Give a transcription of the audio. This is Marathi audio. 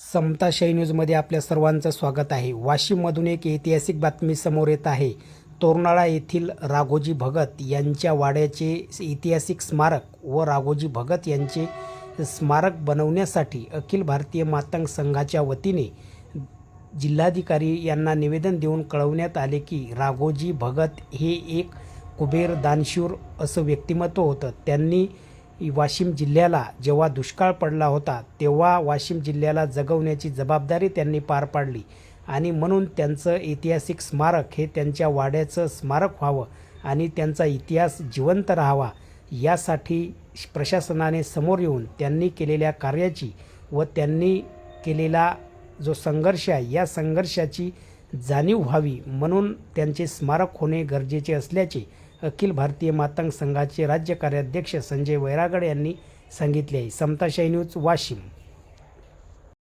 समताशाही न्यूजमध्ये आपल्या सर्वांचं स्वागत आहे। वाशिममधून एक ऐतिहासिक बातमी समोर येत आहे। तोरनाळा येथील राघोजी भगत यांच्या वाड्याचे ऐतिहासिक स्मारक व राघोजी भगत यांचे स्मारक बनवण्यासाठी अखिल भारतीय मातंग संघाच्या वतीने जिल्हाधिकारी यांना निवेदन देऊन कळवण्यात आले की राघोजी भगत हे एक कुबेर दानशूर असं व्यक्तिमत्व होतं। त्यांनी वाशिम जिल्ह्याला जेव्हा दुष्काळ पडला होता तेव्हा वाशिम जिल्ह्याला जगवण्याची जबाबदारी त्यांनी पार पाडली आणि म्हणून त्यांचं ऐतिहासिक स्मारक हे त्यांच्या वाड्याचं स्मारक व्हावं आणि त्यांचा इतिहास जिवंत राहावा यासाठी प्रशासनाने समोर येऊन त्यांनी केलेल्या कार्याची व त्यांनी केलेला जो संघर्ष आहे या संघर्षाची जाणीव व्हावी म्हणून त्यांचे स्मारक होणे गरजेचे असल्याचे अखिल भारतीय मातंग संघाचे राज्य कार्याध्यक्ष संजय वैरागड यांनी सांगितले आहे। समताशाही न्यूज वाशिम।